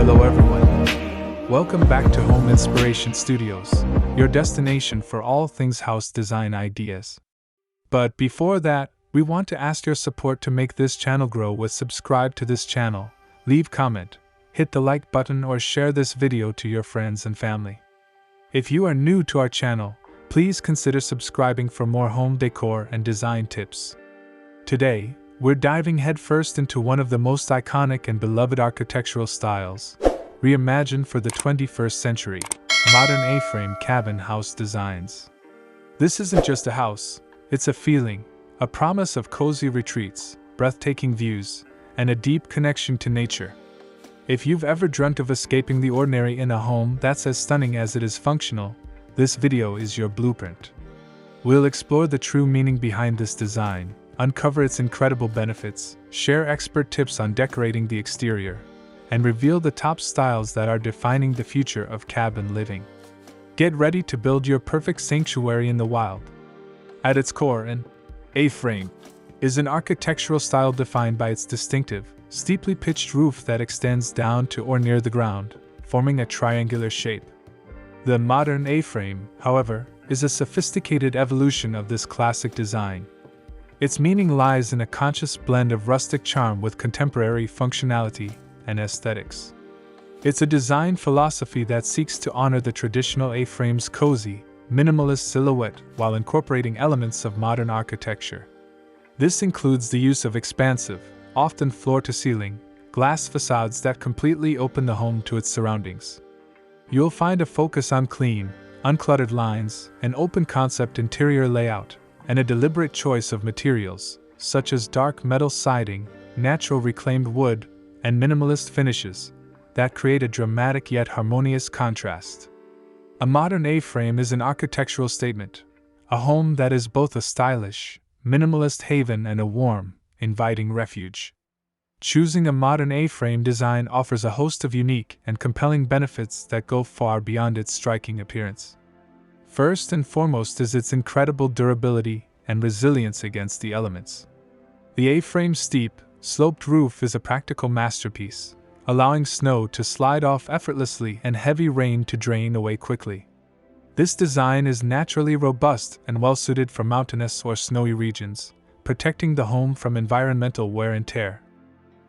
Hello everyone. Welcome back to Home Inspiration Studios, your destination for all things house design ideas. But before that, we want to ask your support to make this channel grow with subscribe to this channel, leave comment, hit the like button or share this video to your friends and family. If you are new to our channel, please consider subscribing for more home decor and design tips. Today, we're diving headfirst into one of the most iconic and beloved architectural styles, reimagined for the 21st century, modern A-frame cabin house designs. This isn't just a house, it's a feeling, a promise of cozy retreats, breathtaking views, and a deep connection to nature. If you've ever dreamt of escaping the ordinary in a home that's as stunning as it is functional, this video is your blueprint. We'll explore the true meaning behind this design, uncover its incredible benefits, share expert tips on decorating the exterior, and reveal the top styles that are defining the future of cabin living. Get ready to build your perfect sanctuary in the wild. At its core, an A-frame is an architectural style defined by its distinctive, steeply pitched roof that extends down to or near the ground, forming a triangular shape. The modern A-frame, however, is a sophisticated evolution of this classic design. Its meaning lies in a conscious blend of rustic charm with contemporary functionality and aesthetics. It's a design philosophy that seeks to honor the traditional A-frame's cozy, minimalist silhouette while incorporating elements of modern architecture. This includes the use of expansive, often floor-to-ceiling, glass facades that completely open the home to its surroundings. You'll find a focus on clean, uncluttered lines, an open-concept interior layout, and a deliberate choice of materials, such as dark metal siding, natural reclaimed wood, and minimalist finishes, that create a dramatic yet harmonious contrast. A modern A-frame is an architectural statement, a home that is both a stylish, minimalist haven and a warm, inviting refuge. Choosing a modern A-frame design offers a host of unique and compelling benefits that go far beyond its striking appearance. First and foremost is its incredible durability and resilience against the elements. The A-frame's steep, sloped roof is a practical masterpiece, allowing snow to slide off effortlessly and heavy rain to drain away quickly. This design is naturally robust and well-suited for mountainous or snowy regions, protecting the home from environmental wear and tear.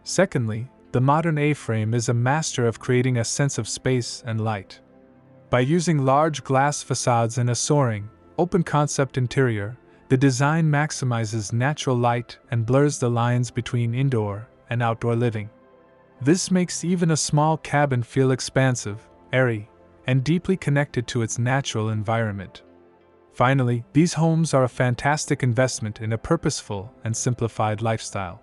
Secondly, the modern A-frame is a master of creating a sense of space and light. By using large glass facades and a soaring, open-concept interior, the design maximizes natural light and blurs the lines between indoor and outdoor living. This makes even a small cabin feel expansive, airy, and deeply connected to its natural environment. Finally, these homes are a fantastic investment in a purposeful and simplified lifestyle.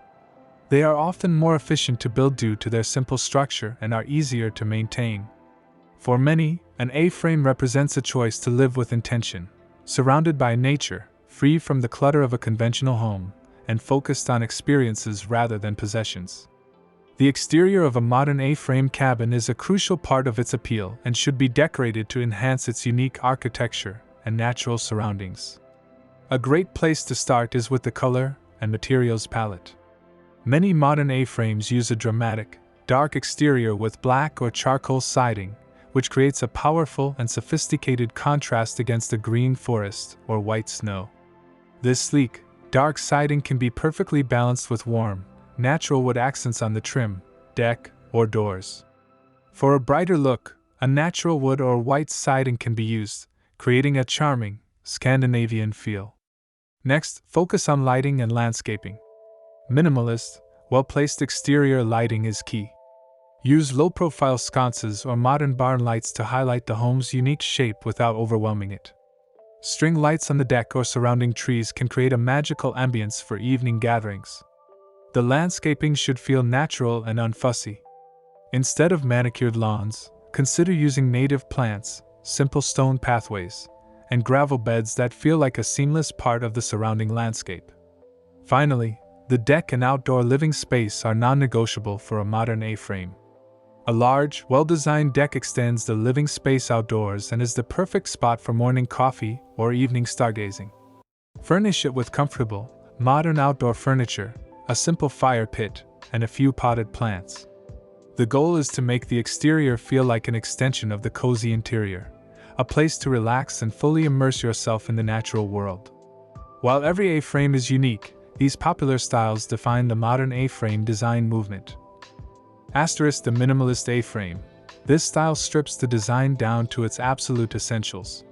They are often more efficient to build due to their simple structure and are easier to maintain. For many, an A-frame represents a choice to live with intention, surrounded by nature, free from the clutter of a conventional home, and focused on experiences rather than possessions. The exterior of a modern A-frame cabin is a crucial part of its appeal and should be decorated to enhance its unique architecture and natural surroundings. A great place to start is with the color and materials palette. Many modern A-frames use a dramatic, dark exterior with black or charcoal siding, which creates a powerful and sophisticated contrast against a green forest or white snow. This sleek, dark siding can be perfectly balanced with warm, natural wood accents on the trim, deck, or doors. For a brighter look, a natural wood or white siding can be used, creating a charming, Scandinavian feel. Next, focus on lighting and landscaping. Minimalist, well-placed exterior lighting is key. Use low-profile sconces or modern barn lights to highlight the home's unique shape without overwhelming it. String lights on the deck or surrounding trees can create a magical ambience for evening gatherings. The landscaping should feel natural and unfussy. Instead of manicured lawns, consider using native plants, simple stone pathways, and gravel beds that feel like a seamless part of the surrounding landscape. Finally, the deck and outdoor living space are non-negotiable for a modern A-frame. A large, well-designed deck extends the living space outdoors and is the perfect spot for morning coffee or evening stargazing. Furnish it with comfortable, modern outdoor furniture, a simple fire pit, and a few potted plants. The goal is to make the exterior feel like an extension of the cozy interior, a place to relax and fully immerse yourself in the natural world. While every A-frame is unique, these popular styles define the modern A-frame design movement. * The minimalist A-frame. This style strips the design down to its absolute essentials.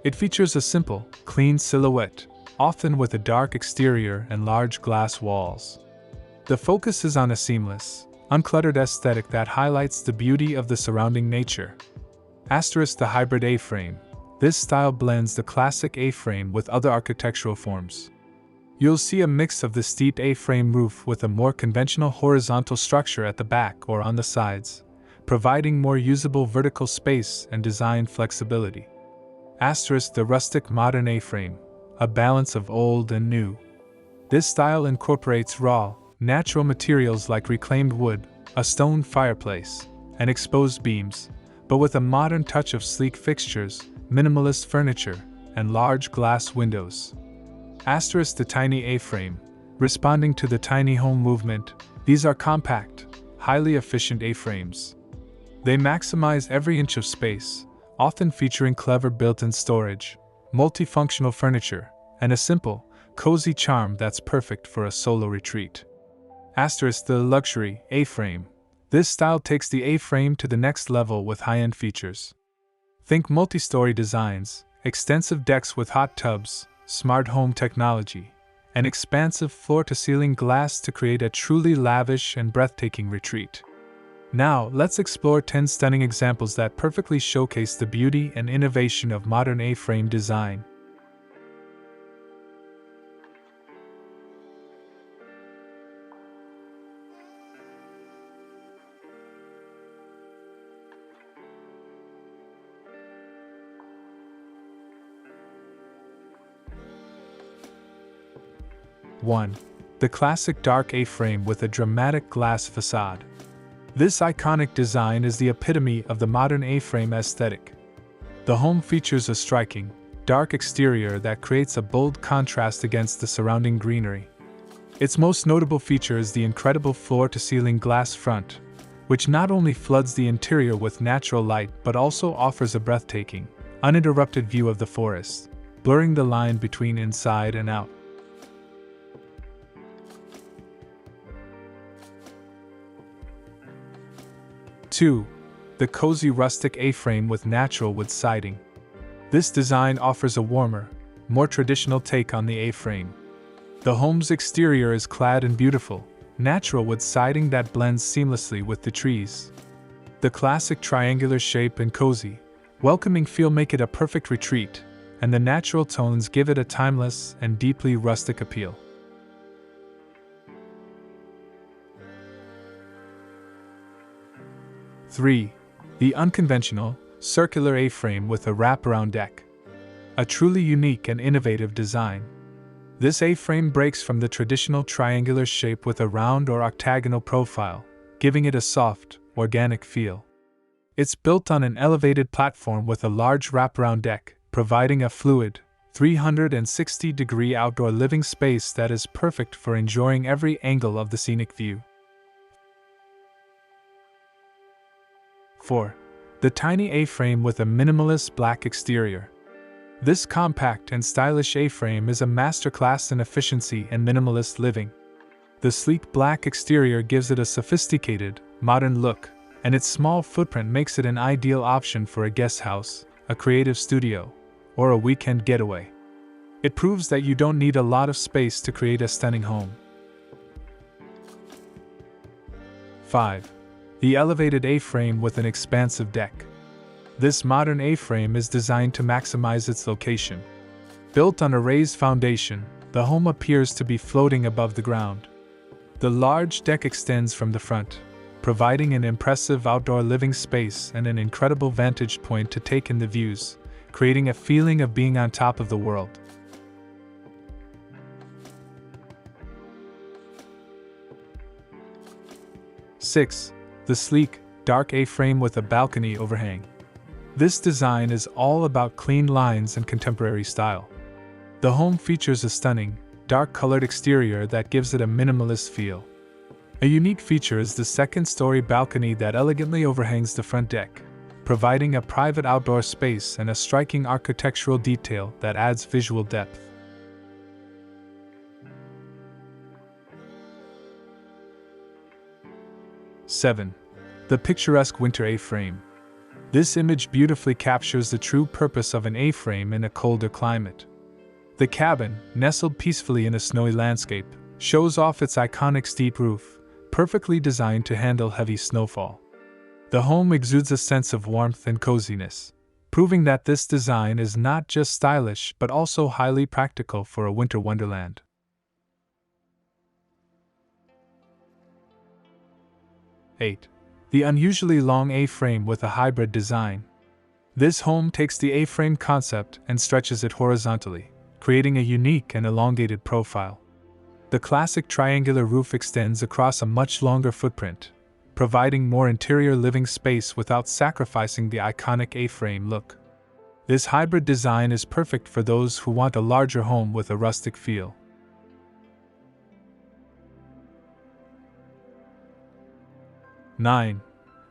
It features a simple, clean silhouette, often with a dark exterior and large glass walls. The focus is on a seamless, uncluttered aesthetic that highlights the beauty of the surrounding nature. * The hybrid A-frame. This style blends the classic A-frame with other architectural forms. You'll see a mix of the steep A-frame roof with a more conventional horizontal structure at the back or on the sides, providing more usable vertical space and design flexibility. * The rustic modern A-frame, a balance of old and new. This style incorporates raw, natural materials like reclaimed wood, a stone fireplace, and exposed beams, but with a modern touch of sleek fixtures, minimalist furniture, and large glass windows. * The tiny A-frame. Responding to the tiny home movement, these are compact, highly efficient A-frames. They maximize every inch of space, often featuring clever built-in storage, multifunctional furniture, and a simple, cozy charm that's perfect for a solo retreat. * The luxury A-frame. This style takes the A-frame to the next level with high-end features. Think multi-story designs, extensive decks with hot tubs, smart home technology, and expansive floor-to-ceiling glass to create a truly lavish and breathtaking retreat. Now, let's explore 10 stunning examples that perfectly showcase the beauty and innovation of modern A-frame design. * 1. The classic dark A-frame with a dramatic glass facade. This iconic design is the epitome of the modern A-frame aesthetic. The home features a striking, dark exterior that creates a bold contrast against the surrounding greenery. Its most notable feature is the incredible floor-to-ceiling glass front, which not only floods the interior with natural light but also offers a breathtaking, uninterrupted view of the forest, blurring the line between inside and out. 2. The cozy rustic A-frame with natural wood siding. This design offers a warmer, more traditional take on the A-frame. The home's exterior is clad in beautiful, natural wood siding that blends seamlessly with the trees. The classic triangular shape and cozy, welcoming feel make it a perfect retreat, and the natural tones give it a timeless and deeply rustic appeal. 3. The unconventional, circular A-frame with a wraparound deck. A truly unique and innovative design. This A-frame breaks from the traditional triangular shape with a round or octagonal profile, giving it a soft, organic feel. It's built on an elevated platform with a large wraparound deck, providing a fluid, 360-degree outdoor living space that is perfect for enjoying every angle of the scenic view. 4. The tiny A-frame with a minimalist black exterior. This compact and stylish A-frame is a masterclass in efficiency and minimalist living. The sleek black exterior gives it a sophisticated, modern look, and its small footprint makes it an ideal option for a guest house, a creative studio, or a weekend getaway. It proves that you don't need a lot of space to create a stunning home. 5. The elevated A-frame with an expansive deck. This modern A-frame is designed to maximize its location. Built on a raised foundation, the home appears to be floating above the ground. The large deck extends from the front, providing an impressive outdoor living space and an incredible vantage point to take in the views, creating a feeling of being on top of the world. 6. The sleek, dark A-frame with a balcony overhang. This design is all about clean lines and contemporary style. The home features a stunning, dark-colored exterior that gives it a minimalist feel. A unique feature is the second-story balcony that elegantly overhangs the front deck, providing a private outdoor space and a striking architectural detail that adds visual depth. Seven. The picturesque winter A-frame. This image beautifully captures the true purpose of an A-frame in a colder climate. The cabin, nestled peacefully in a snowy landscape, shows off its iconic steep roof, perfectly designed to handle heavy snowfall. The home exudes a sense of warmth and coziness, proving that this design is not just stylish but also highly practical for a winter wonderland. 8. The unusually long A-frame with a hybrid design. This home takes the A-frame concept and stretches it horizontally, creating a unique and elongated profile. The classic triangular roof extends across a much longer footprint, providing more interior living space without sacrificing the iconic A-frame look. This hybrid design is perfect for those who want a larger home with a rustic feel. 9.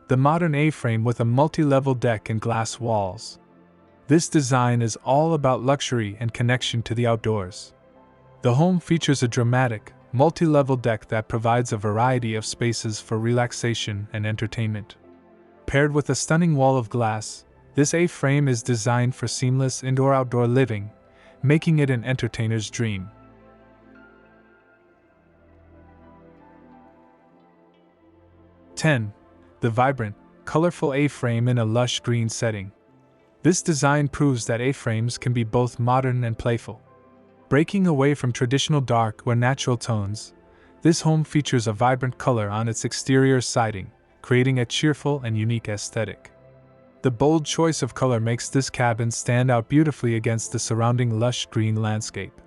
The modern A-frame with a multi-level deck and glass walls. This design is all about luxury and connection to the outdoors. The home features a dramatic, multi-level deck that provides a variety of spaces for relaxation and entertainment. Paired with a stunning wall of glass, this A-frame is designed for seamless indoor-outdoor living, making it an entertainer's dream. 10. The vibrant, colorful A-frame in a lush green setting. This design proves that A-frames can be both modern and playful. Breaking away from traditional dark or natural tones, this home features a vibrant color on its exterior siding, creating a cheerful and unique aesthetic. The bold choice of color makes this cabin stand out beautifully against the surrounding lush green landscape.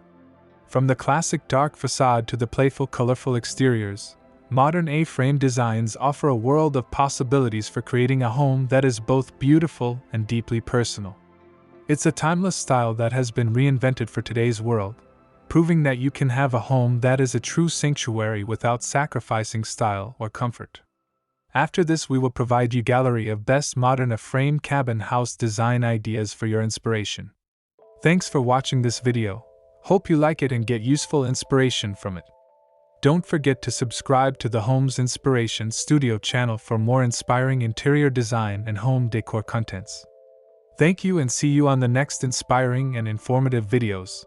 From the classic dark facade to the playful, colorful exteriors, modern A-frame designs offer a world of possibilities for creating a home that is both beautiful and deeply personal. It's a timeless style that has been reinvented for today's world, proving that you can have a home that is a true sanctuary without sacrificing style or comfort. After this, we will provide you a gallery of best modern A-frame cabin house design ideas for your inspiration. Thanks for watching this video. Hope you like it and get useful inspiration from it. Don't forget to subscribe to the Homes Inspiration Studio channel for more inspiring interior design and home decor contents. Thank you and see you on the next inspiring and informative videos.